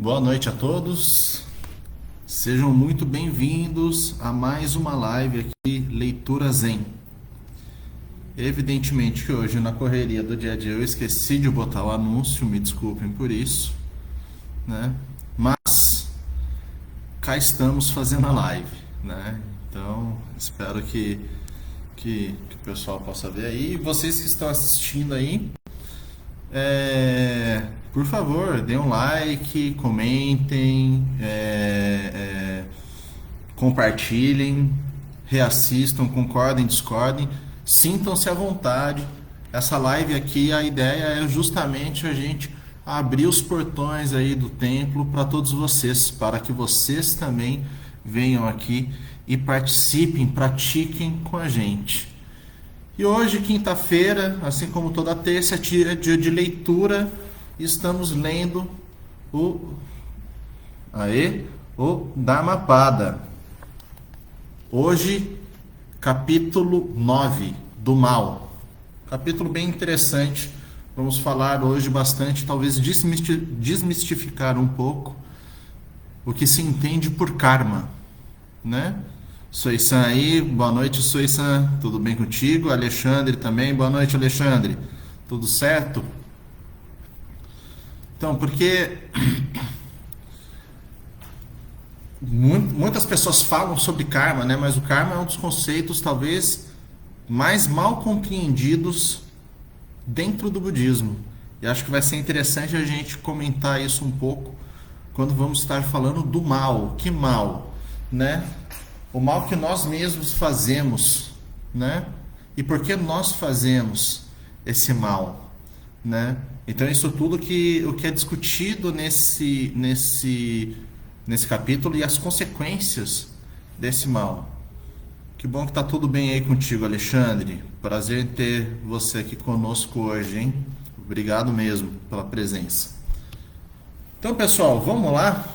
Boa noite a todos, sejam muito bem-vindos a mais uma live aqui, Leitura Zen. Evidentemente que hoje na correria do dia a dia eu esqueci de botar o anúncio, me desculpem por isso, né? Mas cá estamos fazendo a live, né? Então espero que o pessoal possa ver aí. E vocês que estão assistindo aí, por favor, dêem um like, comentem, compartilhem, reassistam, concordem, discordem, sintam-se à vontade. Essa live aqui, a ideia é justamente a gente abrir os portões aí do templo para todos vocês, para que vocês também venham aqui e participem, pratiquem com a gente. E hoje, quinta-feira, assim como toda terça, é dia de leitura. Estamos lendo o Dhammapada. Hoje, capítulo 9, do mal. Capítulo bem interessante. Vamos falar hoje bastante, talvez desmistificar um pouco o que se entende por karma, né? Soisan aí, boa noite, Soisan, tudo bem contigo? Alexandre também, boa noite, Alexandre, tudo certo? Então, porque muitas pessoas falam sobre karma, né? Mas o karma é um dos conceitos talvez mais mal compreendidos dentro do budismo. E acho que vai ser interessante a gente comentar isso um pouco quando vamos estar falando do mal. Que mal, né? O mal que nós mesmos fazemos, né? E por que nós fazemos esse mal, né? Então isso tudo o que é discutido nesse capítulo e as consequências desse mal. Que bom que tá tudo bem aí contigo, Alexandre. Prazer em ter você aqui conosco hoje, hein? Obrigado mesmo pela presença. Então, pessoal, vamos lá.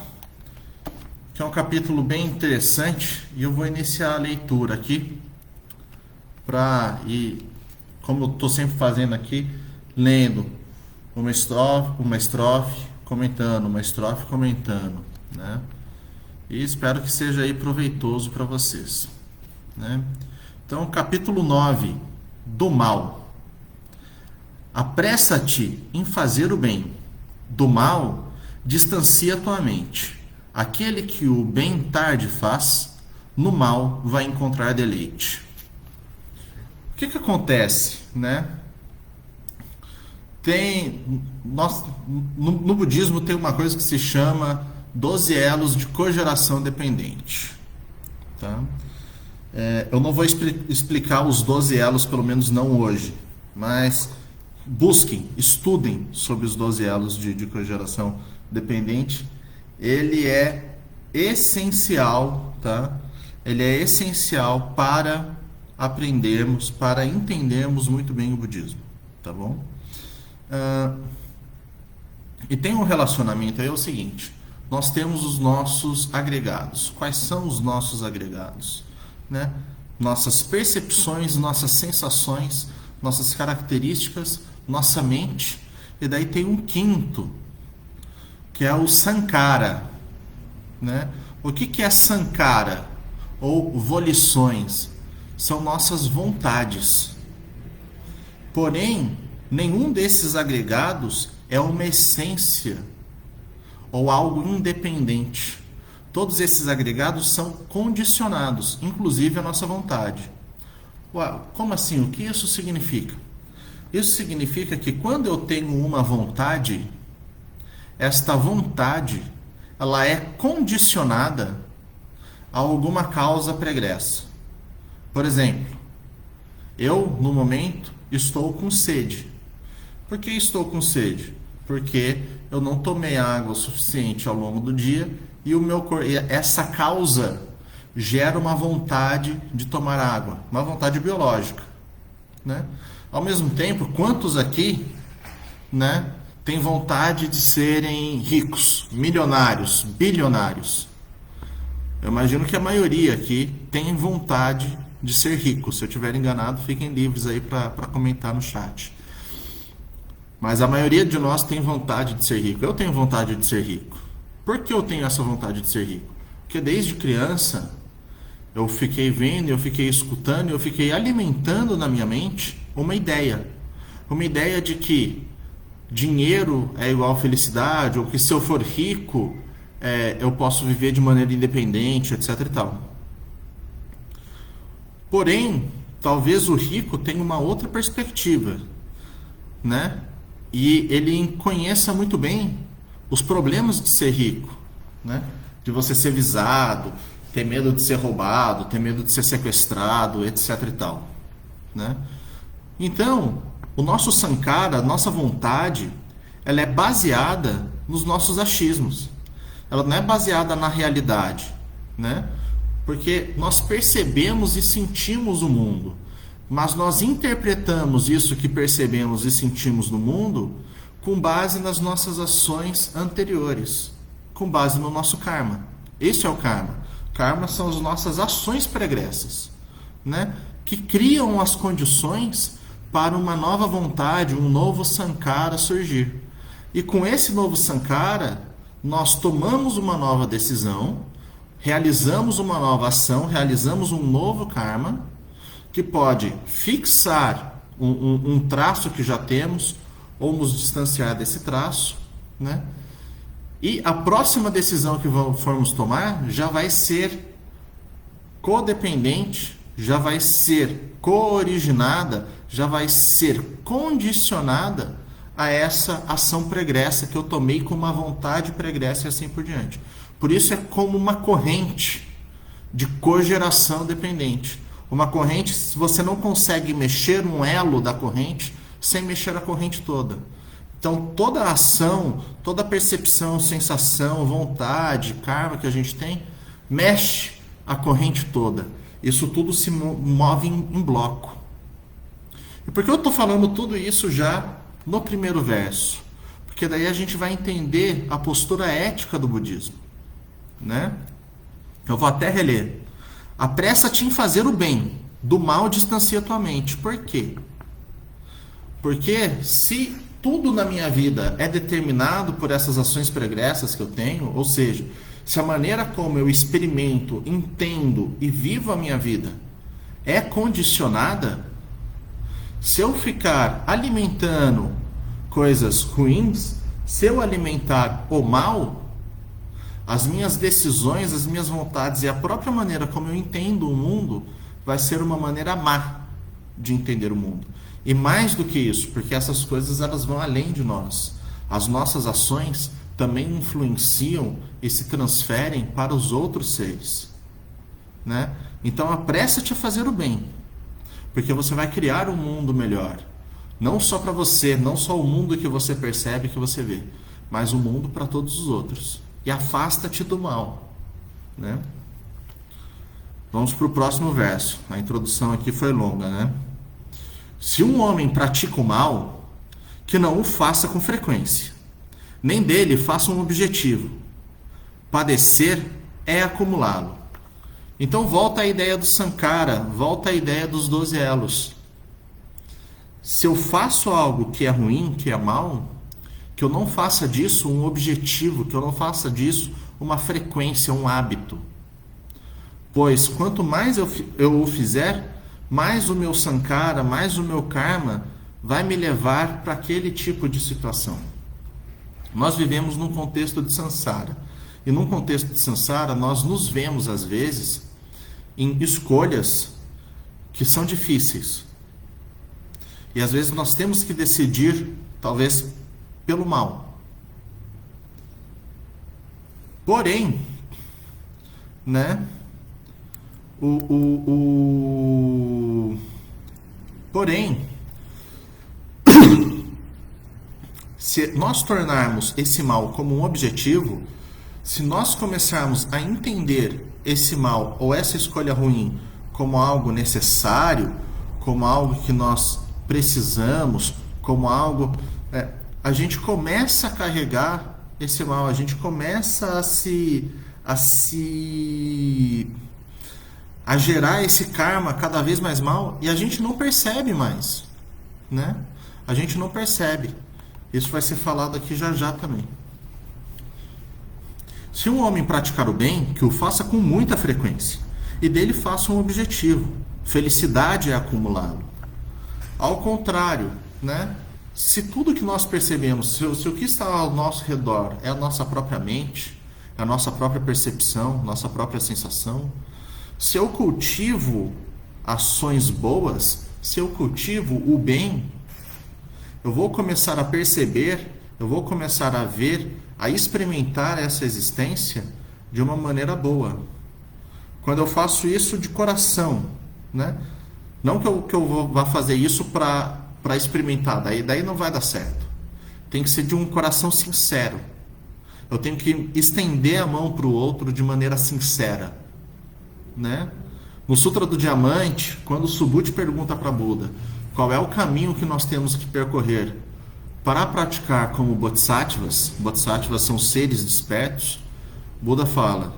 Que é um capítulo bem interessante e eu vou iniciar a leitura aqui como eu estou sempre fazendo aqui, lendo uma estrofe, comentando, uma estrofe comentando, né? E espero que seja aí proveitoso para vocês, né? Então, capítulo 9, do mal. Apressa-te em fazer o bem, do mal distancia tua mente. Aquele que o bem tarde faz, no mal vai encontrar deleite. O que acontece, né? No budismo tem uma coisa que se chama 12 elos de cogeração dependente. Tá? Eu não vou explicar os 12 elos, pelo menos não hoje, mas busquem, estudem sobre os 12 elos de cogeração dependente. Ele é essencial, tá? Ele é essencial para aprendermos, para entendermos muito bem o budismo, tá bom? E tem um relacionamento aí, é o seguinte: nós temos os nossos agregados. Quais são os nossos agregados, né? Nossas percepções, nossas sensações, nossas características, nossa mente. E daí tem um quinto, que é o Sankhara, né? O que é Sankhara? Ou volições? São nossas vontades. Porém, nenhum desses agregados é uma essência ou algo independente. Todos esses agregados são condicionados, inclusive a nossa vontade. Ué, como assim? O que isso significa? Isso significa que quando eu tenho uma vontade, esta vontade, ela é condicionada a alguma causa pregressa. Por exemplo, eu, no momento, estou com sede. Por que estou com sede? Porque eu não tomei água o suficiente ao longo do dia e essa causa gera uma vontade de tomar água, uma vontade biológica, né? Ao mesmo tempo, quantos aqui, né, têm vontade de serem ricos, milionários, bilionários? Eu imagino que a maioria aqui tem vontade de ser rico. Se eu estiver enganado, fiquem livres aí para comentar no chat. Mas a maioria de nós tem vontade de ser rico. Eu tenho vontade de ser rico, Por que eu tenho essa vontade de ser rico? Porque desde criança eu fiquei vendo, eu fiquei escutando, eu fiquei alimentando na minha mente uma ideia. Uma ideia de que dinheiro é igual felicidade, ou que se eu for rico, eu posso viver de maneira independente, etc e tal. Porém, talvez o rico tenha uma outra perspectiva, né? E ele conheça muito bem os problemas de ser rico, né? De você ser visado, ter medo de ser roubado, ter medo de ser sequestrado, etc e tal, né? Então, o nosso Sankara, a nossa vontade, ela é baseada nos nossos achismos. Ela não é baseada na realidade, né? Porque nós percebemos e sentimos o mundo, mas nós interpretamos isso que percebemos e sentimos no mundo com base nas nossas ações anteriores, com base no nosso karma. Esse é o karma. Karma são as nossas ações pregressas, né? Que criam as condições para uma nova vontade, um novo Sankara surgir. E com esse novo Sankara, nós tomamos uma nova decisão, realizamos uma nova ação, realizamos um novo karma, que pode fixar um traço que já temos, ou nos distanciar desse traço, né? E a próxima decisão que formos tomar já vai ser codependente, já vai ser co-originada, já vai ser condicionada a essa ação pregressa que eu tomei com uma vontade pregressa e assim por diante. Por isso é como uma corrente de cogeração dependente. Uma corrente, você não consegue mexer um elo da corrente sem mexer a corrente toda. Então toda a ação, toda a percepção, sensação, vontade, karma que a gente tem, mexe a corrente toda. Isso tudo se move em bloco. E por que eu estou falando tudo isso já no primeiro verso? Porque daí a gente vai entender a postura ética do budismo, né? Eu vou até reler. Apressa-te em fazer o bem, do mal distancia tua mente. Por quê? Porque se tudo na minha vida é determinado por essas ações pregressas que eu tenho, ou seja, se a maneira como eu experimento, entendo e vivo a minha vida é condicionada, se eu ficar alimentando coisas ruins, se eu alimentar o mal, as minhas decisões, as minhas vontades e a própria maneira como eu entendo o mundo vai ser uma maneira má de entender o mundo. E mais do que isso, porque essas coisas elas vão além de nós. As nossas ações também influenciam e se transferem para os outros seres, né? Então apressa-te a fazer o bem, porque você vai criar um mundo melhor. Não só para você, não só o mundo que você percebe, que você vê, mas o mundo para todos os outros. E afasta-te do mal, né? Vamos para o próximo verso. A introdução aqui foi longa, né? Se um homem pratica o mal, que não o faça com frequência, nem dele faça um objetivo. Padecer é acumulá-lo. Então volta a ideia do Sankara, volta a ideia dos 12 elos. Se eu faço algo que é ruim, que é mal, que eu não faça disso um objetivo, que eu não faça disso uma frequência, um hábito. Pois quanto mais eu o fizer, mais o meu Sankara, mais o meu karma vai me levar para aquele tipo de situação. Nós vivemos num contexto de samsara. E num contexto de samsara, nós nos vemos, às vezes, em escolhas que são difíceis. E às vezes nós temos que decidir, talvez, pelo mal. Porém, né? Porém, se nós tornarmos esse mal como um objetivo, se nós começarmos a entender esse mal ou essa escolha ruim como algo necessário, como algo que nós precisamos, como algo... a gente começa a carregar esse mal, a gente começa a gerar esse karma cada vez mais mal e a gente não percebe mais, né? A gente não percebe. Isso vai ser falado aqui já já também. Se um homem praticar o bem, que o faça com muita frequência, e dele faça um objetivo. Felicidade é acumulado. Ao contrário, né? Se tudo que nós percebemos, se o que está ao nosso redor é a nossa própria mente, é a nossa própria percepção, nossa própria sensação, se eu cultivo ações boas, se eu cultivo o bem, eu vou começar a perceber, eu vou começar a ver, a experimentar essa existência de uma maneira boa. Quando eu faço isso de coração, né? Não que eu vá fazer isso para experimentar, daí não vai dar certo. Tem que ser de um coração sincero. Eu tenho que estender a mão para o outro de maneira sincera, né? No Sutra do Diamante, quando o Subhuti pergunta para Buda qual é o caminho que nós temos que percorrer para praticar como bodhisattvas são seres despertos, Buda fala: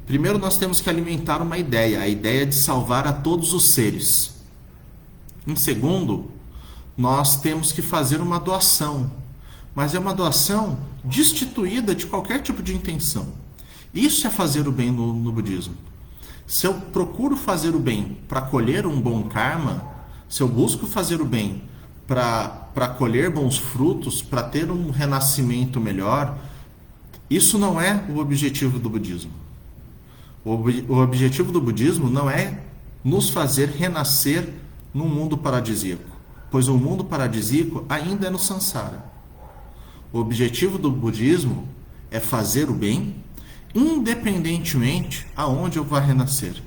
primeiro nós temos que alimentar uma ideia, a ideia de salvar a todos os seres. Em segundo, nós temos que fazer uma doação, mas é uma doação destituída de qualquer tipo de intenção. Isso é fazer o bem no budismo. Se eu procuro fazer o bem para colher um bom karma, se eu busco fazer o bem para colher bons frutos, para ter um renascimento melhor, isso não é o objetivo do budismo. O objetivo do budismo não é nos fazer renascer num mundo paradisíaco, pois o mundo paradisíaco ainda é no samsara. O objetivo do budismo é fazer o bem, independentemente aonde eu vá renascer.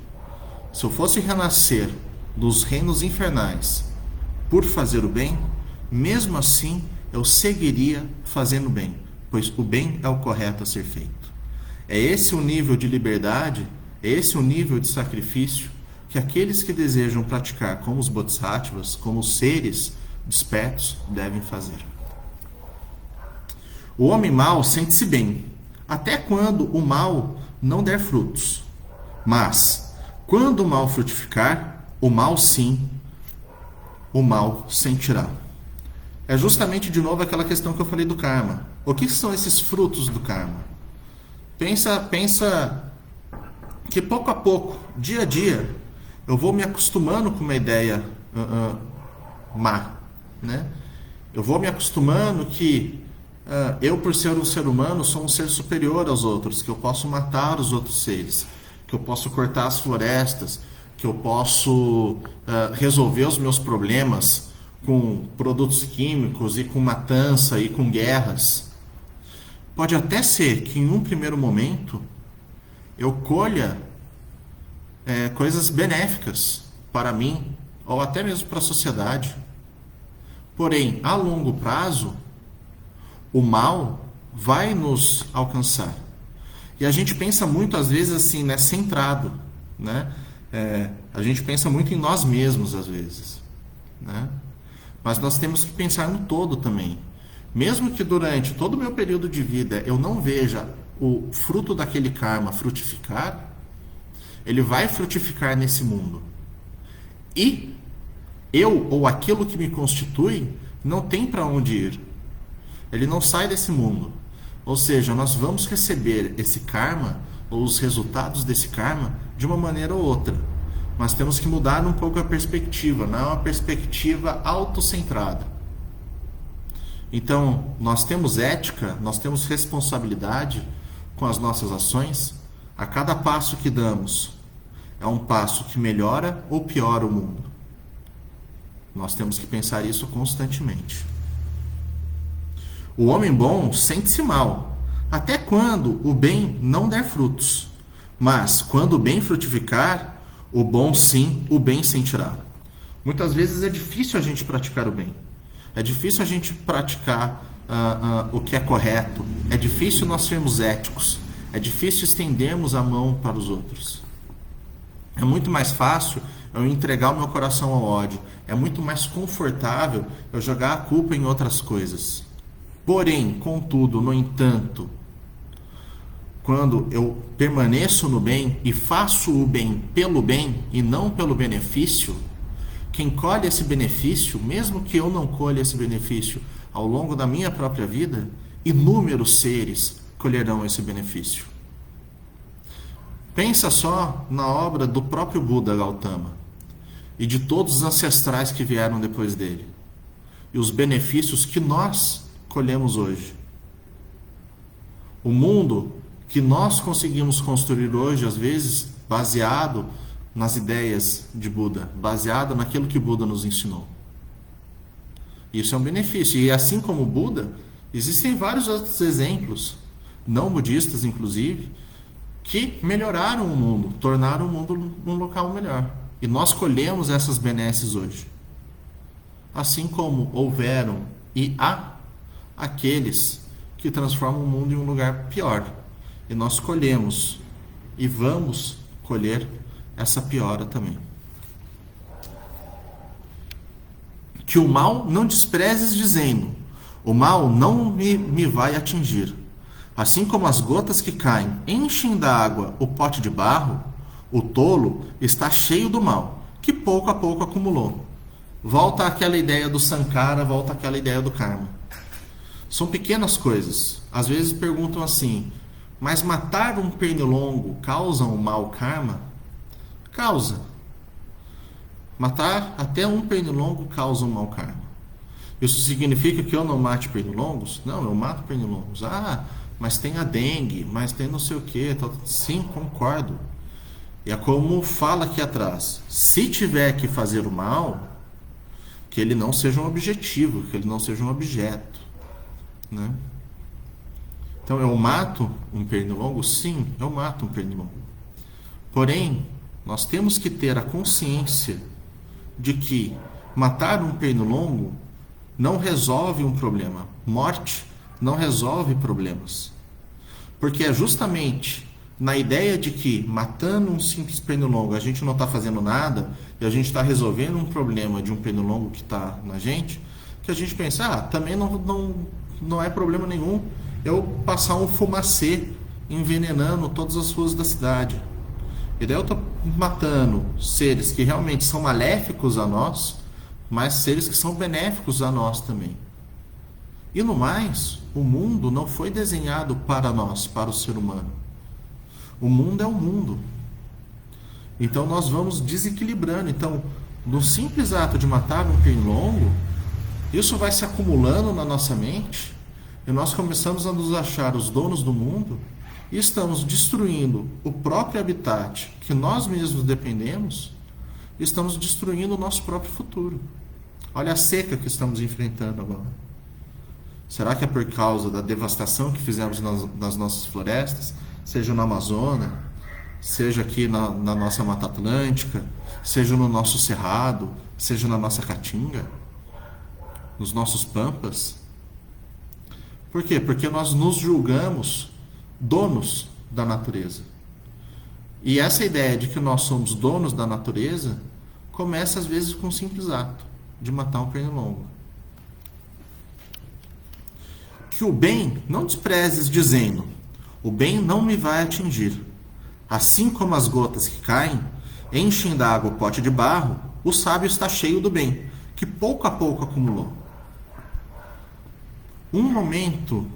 Se eu fosse renascer dos reinos infernais por fazer o bem, mesmo assim eu seguiria fazendo o bem, pois o bem é o correto a ser feito. É esse o nível de liberdade, é esse o nível de sacrifício que aqueles que desejam praticar como os bodhisattvas, como os seres despertos, devem fazer. O homem mau sente-se bem, até quando o mal não der frutos. Mas, quando o mal frutificar, o mal sim, o mal sentirá. É justamente de novo aquela questão que eu falei do karma. O que são esses frutos do karma? Pensa que pouco a pouco, dia a dia, eu vou me acostumando com uma ideia má, né? Eu vou me acostumando que eu, por ser um ser humano, sou um ser superior aos outros, que eu posso matar os outros seres, que eu posso cortar as florestas, que eu posso resolver os meus problemas com produtos químicos e com matança e com guerras. Pode até ser que em um primeiro momento eu colha coisas benéficas para mim ou até mesmo para a sociedade. Porém, a longo prazo, o mal vai nos alcançar. E a gente pensa muito, às vezes, assim, né, centrado, né? A gente pensa muito em nós mesmos, às vezes, né? Mas nós temos que pensar no todo também. Mesmo que durante todo o meu período de vida eu não veja o fruto daquele karma frutificar, ele vai frutificar nesse mundo. E eu, ou aquilo que me constitui, não tem para onde ir. Ele não sai desse mundo. Ou seja, nós vamos receber esse karma, ou os resultados desse karma, de uma maneira ou outra. Mas temos que mudar um pouco a perspectiva, não é uma perspectiva autocentrada. Então, nós temos ética, nós temos responsabilidade com as nossas ações. A cada passo que damos é um passo que melhora ou piora o mundo. Nós temos que pensar isso constantemente. O homem bom sente-se mal, até quando o bem não der frutos. Mas, quando o bem frutificar, o bom sim, o bem sentirá. Muitas vezes é difícil a gente praticar o bem. É difícil a gente praticar o que é correto. É difícil nós sermos éticos. É difícil estendermos a mão para os outros. É muito mais fácil eu entregar o meu coração ao ódio. É muito mais confortável eu jogar a culpa em outras coisas. Porém, contudo, no entanto, quando eu permaneço no bem e faço o bem pelo bem e não pelo benefício, quem colhe esse benefício, mesmo que eu não colha esse benefício ao longo da minha própria vida, inúmeros seres colherão esse benefício. Pensa só na obra do próprio Buda Gautama e de todos os ancestrais que vieram depois dele e os benefícios que nós colhemos hoje. O mundo que nós conseguimos construir hoje, às vezes, baseado nas ideias de Buda, baseado naquilo que Buda nos ensinou. Isso é um benefício. E assim como Buda, existem vários outros exemplos, não budistas inclusive, que melhoraram o mundo, tornaram o mundo um local melhor. E nós colhemos essas benesses hoje. Assim como houveram e há aqueles que transformam o mundo em um lugar pior. E nós colhemos e vamos colher essa piora também. Que o mal não desprezes dizendo, o mal não me vai atingir. Assim como as gotas que caem enchem da água o pote de barro, o tolo está cheio do mal, que pouco a pouco acumulou. Volta àquela ideia do Sankara, volta àquela ideia do karma. São pequenas coisas. Às vezes perguntam assim, mas matar um pernilongo causa um mau karma? Causa. Matar até um pernilongo causa um mau karma. Isso significa que eu não mate pernilongos? Não, eu mato pernilongos. Ah, mas tem a dengue, mas tem não sei o que. Sim, concordo. E é como fala aqui atrás. Se tiver que fazer o mal, que ele não seja um objetivo, que ele não seja um objeto. Né? Então, eu mato um pernilongo? Sim, eu mato um pernilongo. Porém, nós temos que ter a consciência de que matar um pernilongo não resolve um problema. Morte não resolve problemas. Porque é justamente na ideia de que matando um simples pernilongo a gente não está fazendo nada e a gente está resolvendo um problema de um pernilongo que está na gente, que a gente pensa, também não é problema nenhum eu passar um fumacê envenenando todas as ruas da cidade. E daí eu estou matando seres que realmente são maléficos a nós, mas seres que são benéficos a nós também. E no mais, o mundo não foi desenhado para nós, para o ser humano. O mundo é o mundo. Então nós vamos desequilibrando. Então, no simples ato de matar um pernilongo, isso vai se acumulando na nossa mente e nós começamos a nos achar os donos do mundo e estamos destruindo o próprio habitat que nós mesmos dependemos e estamos destruindo o nosso próprio futuro. Olha a seca que estamos enfrentando agora. Será que é por causa da devastação que fizemos nas nossas florestas, seja no Amazonas, seja aqui na nossa Mata Atlântica, seja no nosso Cerrado, seja na nossa Caatinga, nos nossos pampas? Por quê? Porque nós nos julgamos donos da natureza. E essa ideia de que nós somos donos da natureza começa às vezes com um simples ato de matar um pernilongo. Que o bem não desprezes dizendo, o bem não me vai atingir. Assim como as gotas que caem enchem da água o pote de barro, o sábio está cheio do bem, que pouco a pouco acumulou. Um momento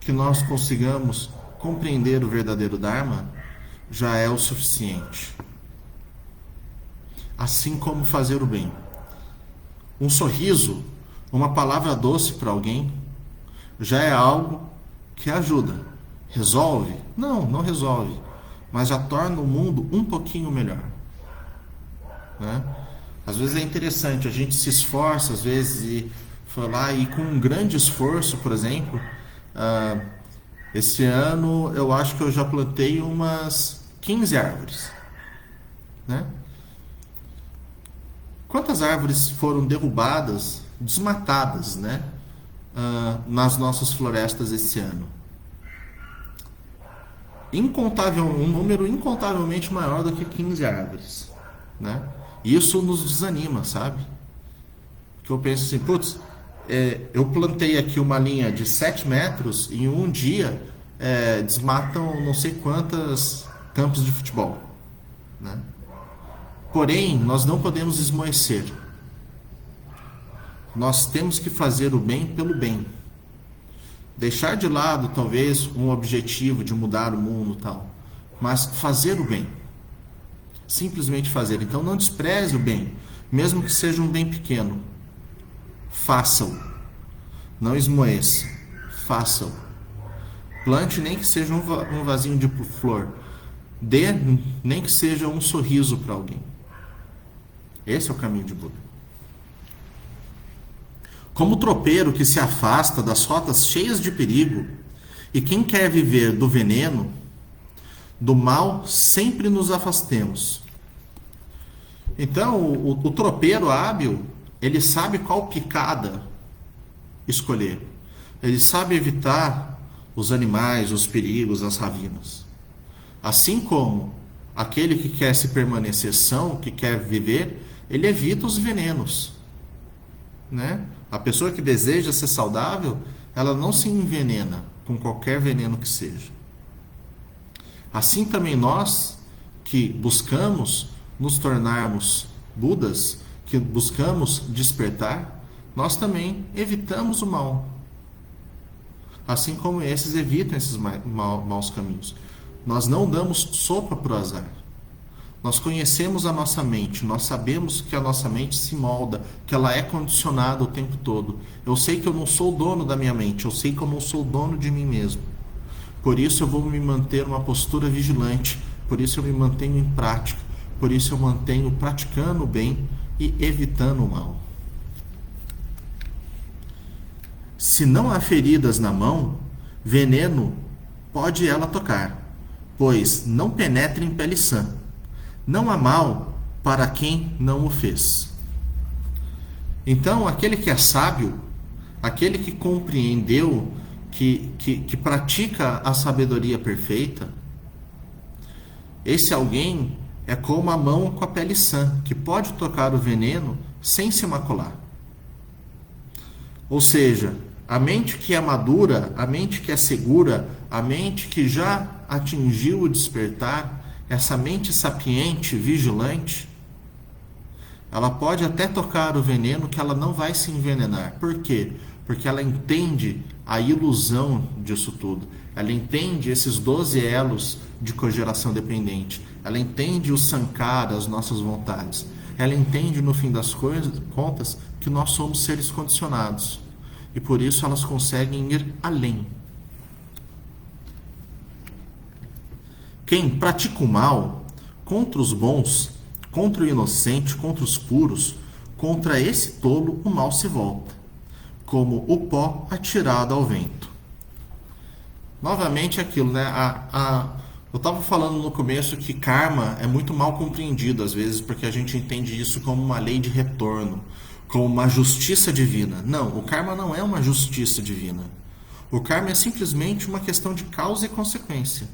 que nós consigamos compreender o verdadeiro Dharma já é o suficiente. Assim como fazer o bem. Um sorriso, uma palavra doce para alguém, já é algo que ajuda. Resolve? Não resolve. Mas já torna o mundo um pouquinho melhor. Né? Às vezes é interessante, a gente se esforça, às vezes, e foi lá e com um grande esforço, por exemplo, esse ano eu acho que eu já plantei umas 15 árvores. Né? Quantas árvores foram derrubadas, desmatadas, né? Nas nossas florestas esse ano? Um número incontavelmente maior do que 15 árvores. Né? Isso nos desanima, sabe? Porque eu penso assim, putz, eu plantei aqui uma linha de 7 metros e em um dia desmatam não sei quantas campos de futebol. Né? Porém, nós não podemos esmoecer. Nós temos que fazer o bem pelo bem. Deixar de lado, talvez, um objetivo de mudar o mundo e tal. mas fazer o bem. Simplesmente fazer. Então não despreze o bem, mesmo que seja um bem pequeno. Faça-o. Não esmoeça. Faça-o. Plante nem que seja um vasinho de flor. Dê nem que seja um sorriso para alguém. Esse é o caminho de Buda. Como o tropeiro que se afasta das rotas cheias de perigo, e quem quer viver do veneno, do mal sempre nos afastemos. Então, o tropeiro hábil, ele sabe qual picada escolher. Ele sabe evitar os animais, os perigos, as ravinas. Assim como aquele que quer se permanecer são, que quer viver, ele evita os venenos, né? A pessoa que deseja ser saudável, ela não se envenena com qualquer veneno que seja. Assim também nós, que buscamos nos tornarmos Budas, que buscamos despertar, nós também evitamos o mal. Assim como esses evitam esses maus caminhos. Nós não damos sopa para o azar. Nós conhecemos a nossa mente, nós sabemos que a nossa mente se molda, que ela é condicionada o tempo todo. Eu sei que eu não sou o dono da minha mente, eu sei que eu não sou o dono de mim mesmo. Por isso eu vou me manter uma postura vigilante, por isso eu me mantenho em prática, por isso eu mantenho praticando o bem e evitando o mal. Se não há feridas na mão, veneno pode ela tocar, pois não penetra em pele sã. Não há mal para quem não o fez. Então, aquele que é sábio, aquele que compreendeu, que pratica a sabedoria perfeita, esse alguém é como a mão com a pele sã, que pode tocar o veneno sem se macular. Ou seja, a mente que é madura, a mente que é segura, a mente que já atingiu o despertar, essa mente sapiente, vigilante, ela pode até tocar o veneno que ela não vai se envenenar. Por quê? Porque ela entende a ilusão disso tudo. Ela entende esses 12 elos de cogeração dependente. Ela entende o sankara, as nossas vontades. Ela entende, no fim das contas, que nós somos seres condicionados. E por isso elas conseguem ir além. Quem pratica o mal contra os bons, contra o inocente, contra os puros, contra esse tolo, o mal se volta, como o pó atirado ao vento. Novamente aquilo, né? Eu estava falando no começo que karma é muito mal compreendido às vezes, porque a gente entende isso como uma lei de retorno, como uma justiça divina. Não, o karma não é uma justiça divina. O karma é simplesmente uma questão de causa e consequência.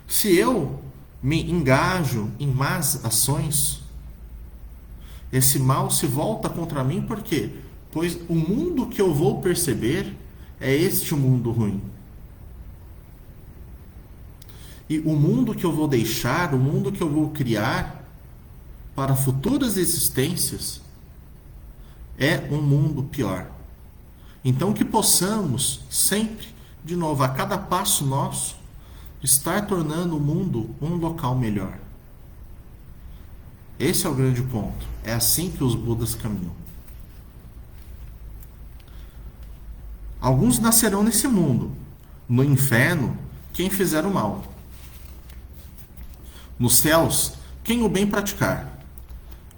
Se eu me engajo em más ações, esse mal se volta contra mim, por quê? Pois o mundo que eu vou perceber é este mundo ruim. E o mundo que eu vou deixar, o mundo que eu vou criar para futuras existências é um mundo pior. Então que possamos sempre, de novo, a cada passo nosso, estar tornando o mundo um local melhor. Esse é o grande ponto. É assim que os Budas caminham. Alguns nascerão nesse mundo. No inferno, quem fizer o mal. Nos céus, quem o bem praticar.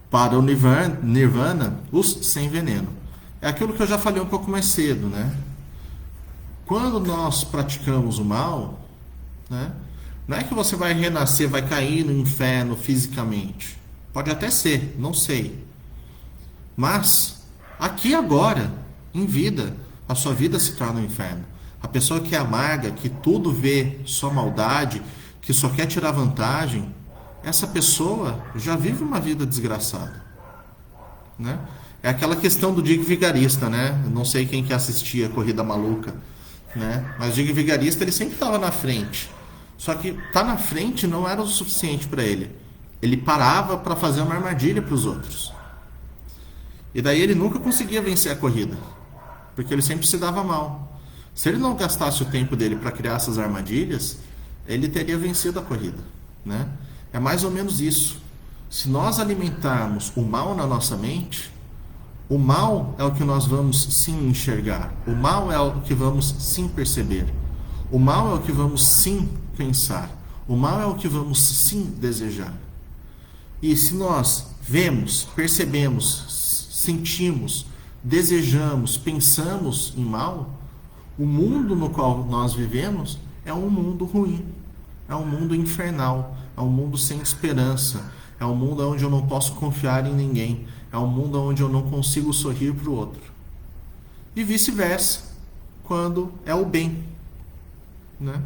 Para o nirvana, os sem veneno. É aquilo que eu já falei um pouco mais cedo, né? Quando nós praticamos o mal, né? Não é que você vai renascer, vai cair no inferno fisicamente. Pode até ser, não sei. Mas, aqui agora, em vida, a sua vida se torna um inferno. A pessoa que é amarga, que tudo vê só maldade, que só quer tirar vantagem, essa pessoa já vive uma vida desgraçada. Né? É aquela questão do Dick Vigarista, né? Eu não sei quem que assistia a Corrida Maluca, né? Mas o Dick Vigarista, ele sempre estava na frente. Só que estar na frente não era o suficiente para ele. Ele parava para fazer uma armadilha para os outros. E daí ele nunca conseguia vencer a corrida, porque ele sempre se dava mal. Se ele não gastasse o tempo dele para criar essas armadilhas, ele teria vencido a corrida, né? É mais ou menos isso. Se nós alimentarmos o mal na nossa mente, o mal é o que nós vamos sim enxergar, o mal é o que vamos sim perceber, o mal é o que vamos sim pensar, o mal é o que vamos sim desejar. E se nós vemos, percebemos, sentimos, desejamos, pensamos em mal, o mundo no qual nós vivemos é um mundo ruim, é um mundo infernal, é um mundo sem esperança, é um mundo onde eu não posso confiar em ninguém, é um mundo onde eu não consigo sorrir para o outro. E vice-versa, quando é o bem, né?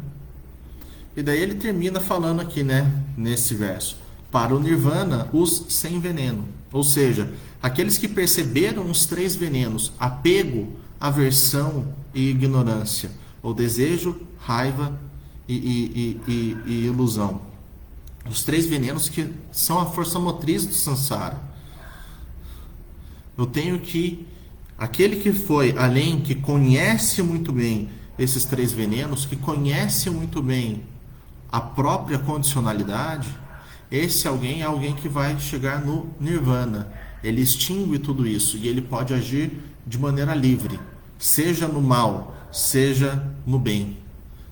E daí ele termina falando aqui, né, nesse verso: para o nirvana, os sem veneno. Ou seja, aqueles que perceberam os 3 venenos: apego, aversão e ignorância, ou desejo, raiva e ilusão. Os 3 venenos que são a força motriz do samsara. Eu tenho que, aquele que foi além, que conhece muito bem esses 3 venenos, que conhece muito bem a própria condicionalidade, esse alguém é alguém que vai chegar no nirvana. Ele extingue tudo isso e ele pode agir de maneira livre, seja no mal, seja no bem,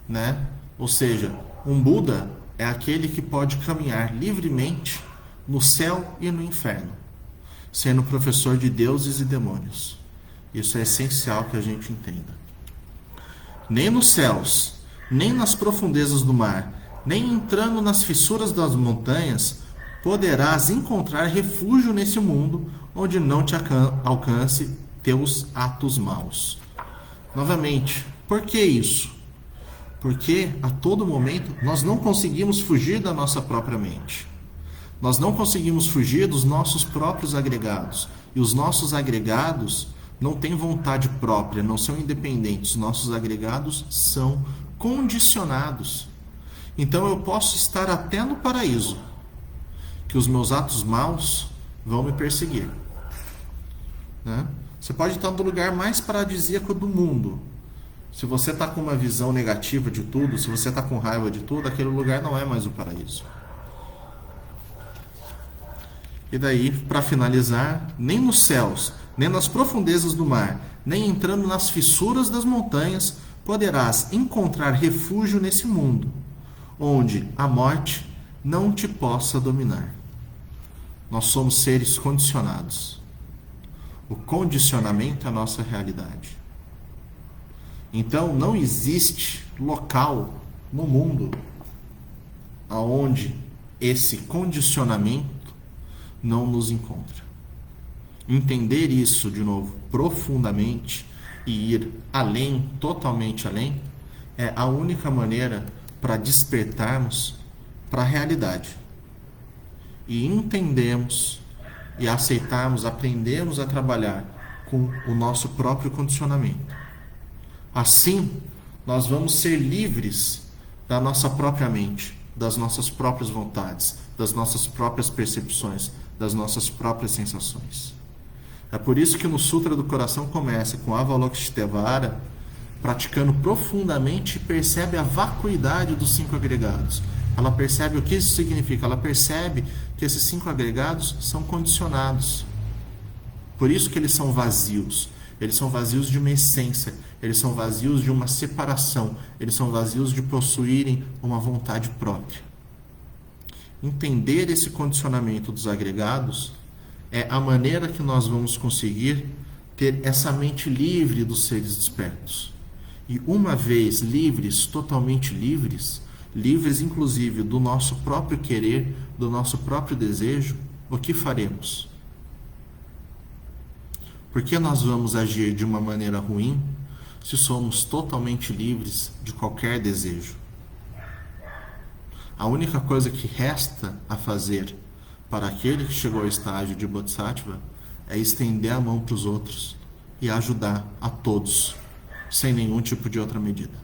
né? Ou seja, um Buda é aquele que pode caminhar livremente no céu e no inferno, sendo professor de deuses e demônios. Isso é essencial que a gente entenda. Nem nos céus, nem nas profundezas do mar, nem entrando nas fissuras das montanhas, poderás encontrar refúgio nesse mundo onde não te alcance teus atos maus. Novamente, por que isso? Porque a todo momento nós não conseguimos fugir da nossa própria mente. Nós não conseguimos fugir dos nossos próprios agregados. E os nossos agregados não têm vontade própria, não são independentes. Nossos agregados são condicionados. Então eu posso estar até no paraíso, que os meus atos maus vão me perseguir, né? Você pode estar no lugar mais paradisíaco do mundo. Se você está com uma visão negativa de tudo, se você está com raiva de tudo, aquele lugar não é mais o paraíso. E daí, para finalizar, nem nos céus, nem nas profundezas do mar, nem entrando nas fissuras das montanhas, poderás encontrar refúgio nesse mundo, onde a morte não te possa dominar. Nós somos seres condicionados. O condicionamento é a nossa realidade. Então, não existe local no mundo aonde esse condicionamento não nos encontra. Entender isso, de novo, profundamente e ir além, totalmente além, é a única maneira para despertarmos para a realidade e entendermos e aceitarmos, aprendermos a trabalhar com o nosso próprio condicionamento. Assim, nós vamos ser livres da nossa própria mente, das nossas próprias vontades, das nossas próprias percepções, das nossas próprias sensações. É por isso que no Sutra do Coração começa com Avalokiteshvara, praticando profundamente, percebe a vacuidade dos 5 agregados. Ela percebe o que isso significa, ela percebe que esses 5 agregados são condicionados. Por isso que eles são vazios. Eles são vazios de uma essência, eles são vazios de uma separação, eles são vazios de possuírem uma vontade própria. Entender esse condicionamento dos agregados é a maneira que nós vamos conseguir ter essa mente livre dos seres despertos. E uma vez livres, totalmente livres, livres inclusive do nosso próprio querer, do nosso próprio desejo, o que faremos? Por que nós vamos agir de uma maneira ruim se somos totalmente livres de qualquer desejo? A única coisa que resta a fazer para aquele que chegou ao estágio de Bodhisattva é estender a mão para os outros e ajudar a todos, sem nenhum tipo de outra medida.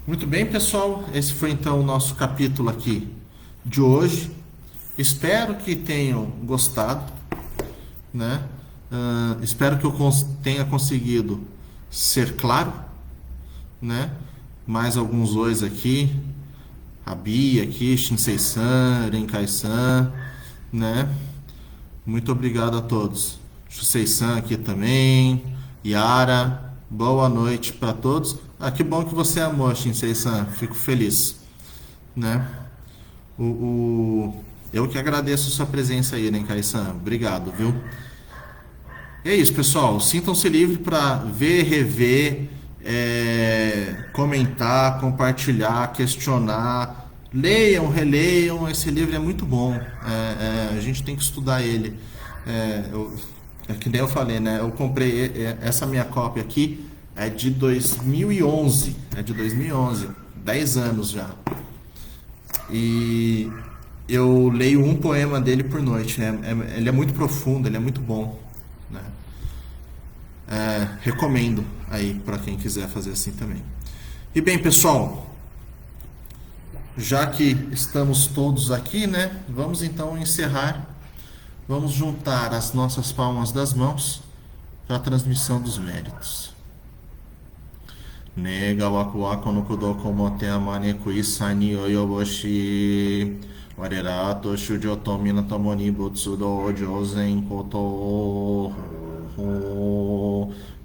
Muito bem, pessoal, esse foi então o nosso capítulo aqui de hoje. Espero que tenham gostado, né? Espero que eu tenha conseguido ser claro, né? Mais alguns ois aqui. A Bia aqui, Shinsei-san, Renkai-san, né? Muito obrigado a todos. Shusei-san aqui também. Yara, boa noite para todos. Ah, que bom que você amou, Shinsei-san. Fico feliz, né? Eu que agradeço a sua presença aí, Renkai-san. Obrigado, viu? E é isso, pessoal. Sintam-se livres para ver, rever, comentar, compartilhar, questionar. Leiam, releiam. Esse livro é muito bom. A gente tem que estudar ele. É que nem eu falei, né? Eu comprei essa minha cópia aqui é de 2011. É de 2011. 10 anos já. E eu leio um poema dele por noite, né? Ele é muito profundo, ele é muito bom, né? Recomendo aí para quem quiser fazer assim também. E bem, pessoal, já que estamos todos aqui, né? Vamos então encerrar. Vamos juntar as nossas palmas das mãos para a transmissão dos méritos. Nega waku waku no kudoko mote amane kuisai ni oyoboshi. Warera to shujo to minato ni butsu do jouzen koto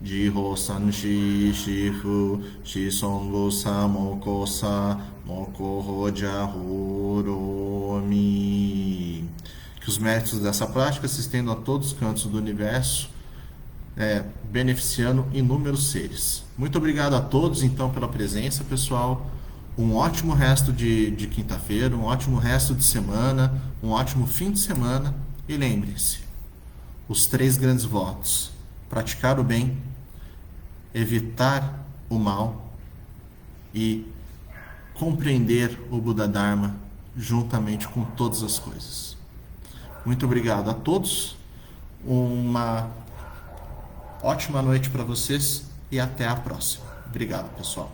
Jiho sanshi shifu shison sa moko sa moko hoja huromi. Que os méritos dessa prática se estendam a todos os cantos do universo, beneficiando inúmeros seres. Muito obrigado a todos, então, pela presença, pessoal. Um ótimo resto de quinta-feira, um ótimo resto de semana, um ótimo fim de semana. E lembre-se, os 3 grandes votos: praticar o bem, evitar o mal e compreender o Buda Dharma juntamente com todas as coisas. Muito obrigado a todos. Uma ótima noite para vocês e até a próxima. Obrigado, pessoal.